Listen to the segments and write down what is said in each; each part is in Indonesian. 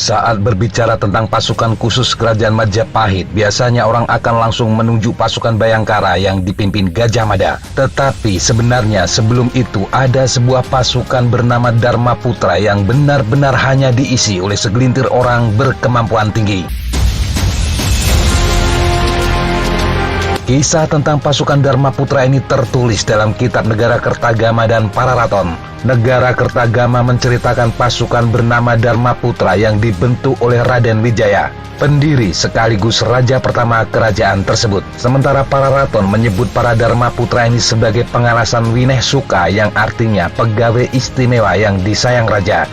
Saat berbicara tentang pasukan khusus Kerajaan Majapahit, biasanya orang akan langsung menuju pasukan Bhayangkara yang dipimpin Gajah Mada. Tetapi sebenarnya sebelum itu ada sebuah pasukan bernama Dharma Putra yang benar-benar hanya diisi oleh segelintir orang berkemampuan tinggi. Kisah tentang pasukan Dharma Putra ini tertulis dalam kitab Negara Kertagama dan Pararaton. Negara Kertagama menceritakan pasukan bernama Dharma Putra yang dibentuk oleh Raden Wijaya, pendiri sekaligus raja pertama kerajaan tersebut. Sementara Pararaton menyebut para Dharma Putra ini sebagai pengalasan Wineh Suka yang artinya pegawai istimewa yang disayang raja.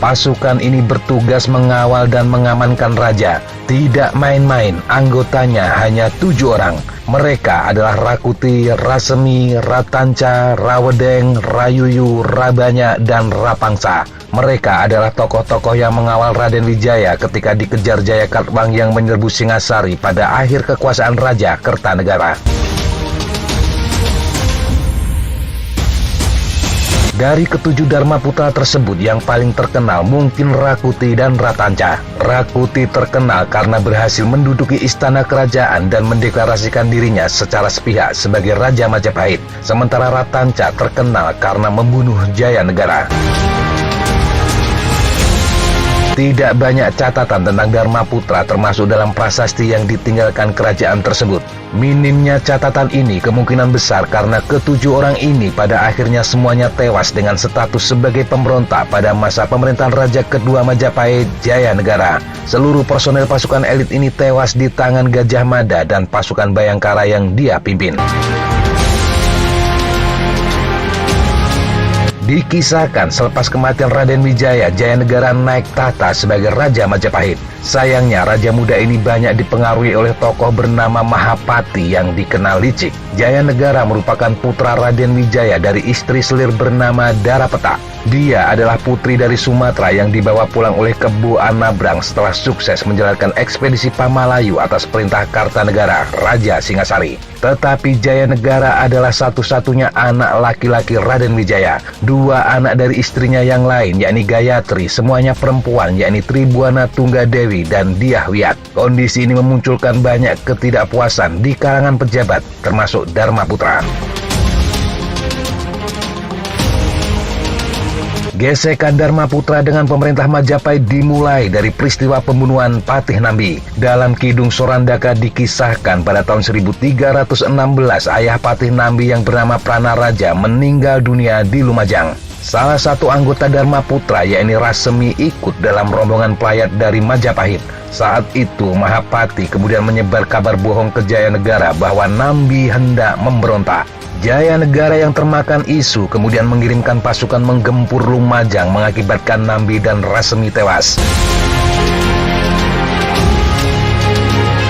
Pasukan ini bertugas mengawal dan mengamankan raja. Tidak main-main, anggotanya hanya 7 orang. Mereka adalah Rakuti, Rasemi, Ratanca, Rawedeng, Rayuyu, Rabanya, dan Rapangsa. Mereka adalah tokoh-tokoh yang mengawal Raden Wijaya ketika dikejar Jayakatwang yang menyerbu Singasari pada akhir kekuasaan Raja Kertanegara. Dari ketujuh Dharma Putra tersebut yang paling terkenal mungkin Rakuti dan Ratanca. Rakuti terkenal karena berhasil menduduki istana kerajaan dan mendeklarasikan dirinya secara sepihak sebagai Raja Majapahit. Sementara Ratanca terkenal karena membunuh Jayanegara. Tidak banyak catatan tentang Dharma Putra termasuk dalam prasasti yang ditinggalkan kerajaan tersebut. Minimnya catatan ini kemungkinan besar karena ketujuh orang ini pada akhirnya semuanya tewas dengan status sebagai pemberontak pada masa pemerintahan Raja kedua Majapahit, Jayanegara. Seluruh personel pasukan elit ini tewas di tangan Gajah Mada dan pasukan Bhayangkara yang dia pimpin. Dikisahkan selepas kematian Raden Wijaya, Jayanegara naik tahta sebagai Raja Majapahit. Sayangnya raja muda ini banyak dipengaruhi oleh tokoh bernama Mahapati yang dikenal licik. Jayanegara merupakan putra Raden Wijaya dari istri selir bernama Darapeta. Dia adalah putri dari Sumatera yang dibawa pulang oleh Kebu Anabrang setelah sukses menjalankan ekspedisi Pamalayu atas perintah Kartanegara, Raja Singasari. Tetapi Jayanegara adalah satu-satunya anak laki-laki Raden Wijaya. 2 anak dari istrinya yang lain, yakni Gayatri, semuanya perempuan, yakni Tribuana Tunggadewi dan Dyah Wiyat. Kondisi ini memunculkan banyak ketidakpuasan di kalangan pejabat, termasuk Dharma Putra. Gesekan Dharma Putra dengan pemerintah Majapahit dimulai dari peristiwa pembunuhan Patih Nambi. Dalam Kidung Sorandaka dikisahkan pada tahun 1316 ayah Patih Nambi yang bernama Pranaraja meninggal dunia di Lumajang. Salah satu anggota Dharma Putra yakni Rasemi ikut dalam rombongan pelayat dari Majapahit. Saat itu Mahapati kemudian menyebar kabar bohong ke Jayanegara bahwa Nambi hendak memberontak. Jayanegara yang termakan isu kemudian mengirimkan pasukan menggempur Lumajang mengakibatkan Nambi dan Rasemi tewas.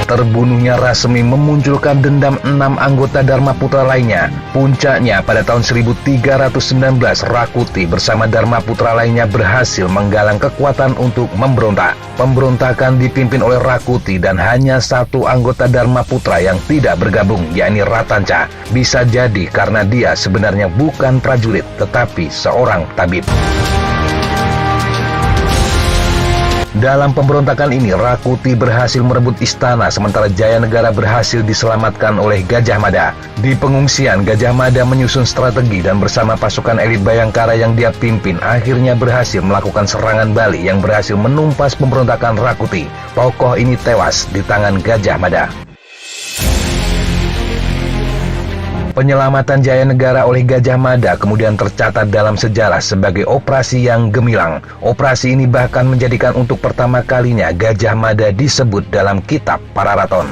Terbunuhnya Rasemi memunculkan dendam 6 anggota Dharma Putra lainnya. Puncaknya pada tahun 1319 Rakuti bersama Dharma Putra lainnya berhasil menggalang kekuatan untuk memberontak. Pemberontakan dipimpin oleh Rakuti dan hanya 1 anggota Dharma Putra yang tidak bergabung, yakni Ratanca. Bisa jadi karena dia sebenarnya bukan prajurit tetapi seorang tabib. Dalam pemberontakan ini, Rakuti berhasil merebut istana, sementara Jayanegara berhasil diselamatkan oleh Gajah Mada. Di pengungsian, Gajah Mada menyusun strategi dan bersama pasukan elit Bhayangkara yang dia pimpin, akhirnya berhasil melakukan serangan balik yang berhasil menumpas pemberontakan Rakuti. Tokoh ini tewas di tangan Gajah Mada. Penyelamatan Jayanegara oleh Gajah Mada kemudian tercatat dalam sejarah sebagai operasi yang gemilang. Operasi ini bahkan menjadikan untuk pertama kalinya Gajah Mada disebut dalam kitab Pararaton.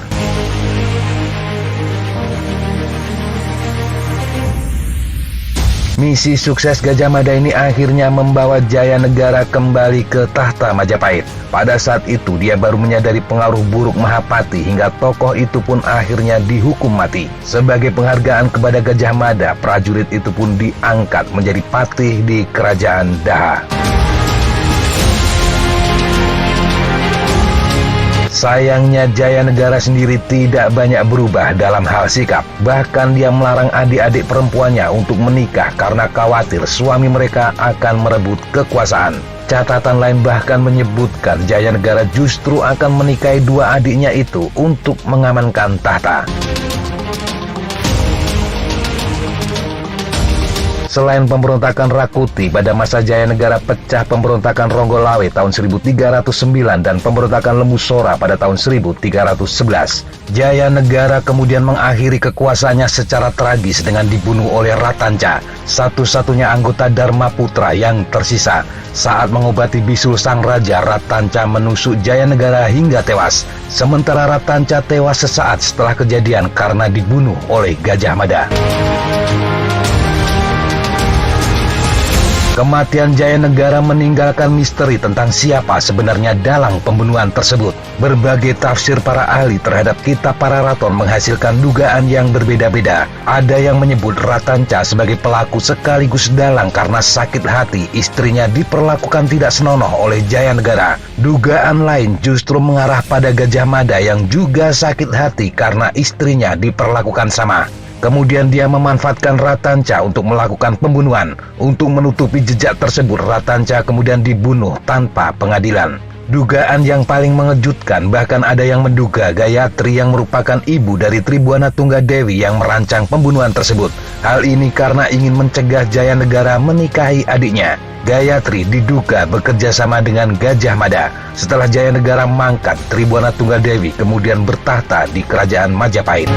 Misi sukses Gajah Mada ini akhirnya membawa Jaya Negara kembali ke tahta Majapahit. Pada saat itu dia baru menyadari pengaruh buruk Mahapati hingga tokoh itu pun akhirnya dihukum mati. Sebagai penghargaan kepada Gajah Mada, prajurit itu pun diangkat menjadi patih di Kerajaan Daha. Sayangnya Jaya Negara sendiri tidak banyak berubah dalam hal sikap. Bahkan dia melarang adik-adik perempuannya untuk menikah karena khawatir suami mereka akan merebut kekuasaan. Catatan lain bahkan menyebutkan Jaya Negara justru akan menikahi dua adiknya itu untuk mengamankan tahta. Selain pemberontakan Rakuti, pada masa Jaya Negara pecah pemberontakan Ronggolawe tahun 1309 dan pemberontakan Lembu Sora pada tahun 1311. Jaya Negara kemudian mengakhiri kekuasaannya secara tragis dengan dibunuh oleh Ratanca, satu-satunya anggota Dharma Putra yang tersisa. Saat mengobati bisul sang raja, Ratanca menusuk Jaya Negara hingga tewas. Sementara Ratanca tewas sesaat setelah kejadian karena dibunuh oleh Gajah Mada. Kematian Jaya Negara meninggalkan misteri tentang siapa sebenarnya dalang pembunuhan tersebut. Berbagai tafsir para ahli terhadap kitab para raton menghasilkan dugaan yang berbeda-beda. Ada yang menyebut Ratanca sebagai pelaku sekaligus dalang karena sakit hati istrinya diperlakukan tidak senonoh oleh Jaya Negara. Dugaan lain justru mengarah pada Gajah Mada yang juga sakit hati karena istrinya diperlakukan sama. Kemudian dia memanfaatkan Ratanca untuk melakukan pembunuhan. Untuk menutupi jejak tersebut, Ratanca kemudian dibunuh tanpa pengadilan. Dugaan yang paling mengejutkan, bahkan ada yang menduga Gayatri yang merupakan ibu dari Tribuana Tunggadewi yang merancang pembunuhan tersebut. Hal ini karena ingin mencegah Jaya Negara menikahi adiknya. Gayatri diduga bekerja sama dengan Gajah Mada. Setelah Jaya Negara mangkat, Tribuana Tunggadewi kemudian bertahta di Kerajaan Majapahit.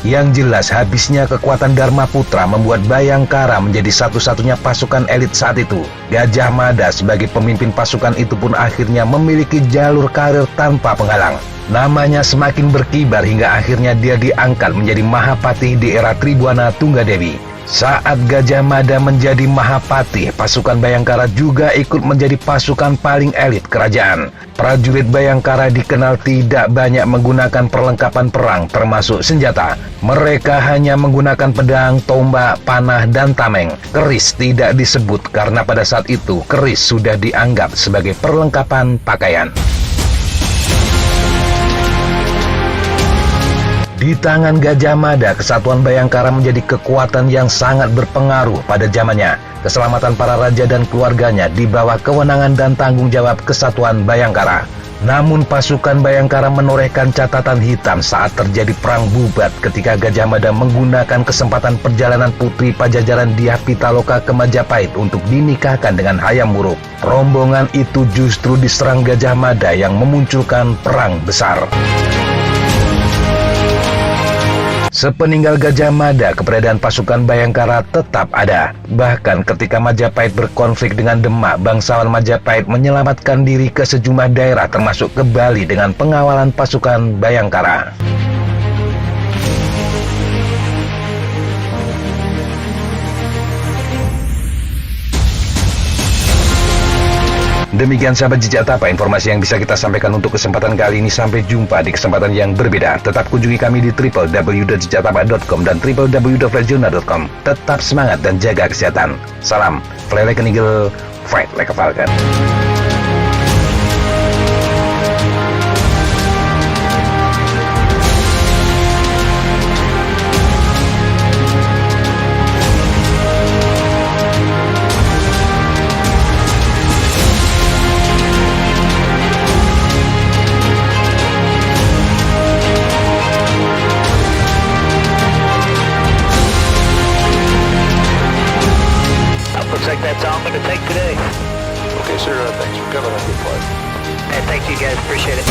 Yang jelas, habisnya kekuatan Dharma Putra membuat Bayangkara menjadi satu-satunya pasukan elit saat itu. Gajah Mada sebagai pemimpin pasukan itu pun akhirnya memiliki jalur karir tanpa penghalang. Namanya semakin berkibar hingga akhirnya dia diangkat menjadi Mahapatih di era Tribuana Tunggadewi. Saat Gajah Mada menjadi Mahapatih, pasukan Bayangkara juga ikut menjadi pasukan paling elit kerajaan. Prajurit Bayangkara dikenal tidak banyak menggunakan perlengkapan perang termasuk senjata. Mereka hanya menggunakan pedang, tombak, panah, dan tameng. Keris tidak disebut karena pada saat itu keris sudah dianggap sebagai perlengkapan pakaian. Di tangan Gajah Mada, kesatuan Bayangkara menjadi kekuatan yang sangat berpengaruh pada zamannya. Keselamatan para raja dan keluarganya di bawah kewenangan dan tanggung jawab kesatuan Bayangkara. Namun pasukan Bayangkara menorehkan catatan hitam saat terjadi perang Bubat ketika Gajah Mada menggunakan kesempatan perjalanan putri Pajajaran Dyah Pitaloka ke Majapahit untuk dinikahkan dengan Hayam Wuruk. Rombongan itu justru diserang Gajah Mada yang memunculkan perang besar. Sepeninggal Gajah Mada, keberadaan pasukan Bayangkara tetap ada. Bahkan ketika Majapahit berkonflik dengan Demak, bangsawan Majapahit menyelamatkan diri ke sejumlah daerah termasuk ke Bali dengan pengawalan pasukan Bayangkara. Demikian sahabat Jejak Tapa, informasi yang bisa kita sampaikan untuk kesempatan kali ini. Sampai jumpa di kesempatan yang berbeda. Tetap kunjungi kami di www.jejaktapa.com dan www.flightjournal.com. Tetap semangat dan jaga kesehatan. Salam, fly like an eagle, fight like a falcon. That's all I'm going to take today. Okay, sir. Thanks for coming on. Good flight. And thank you guys. Appreciate it.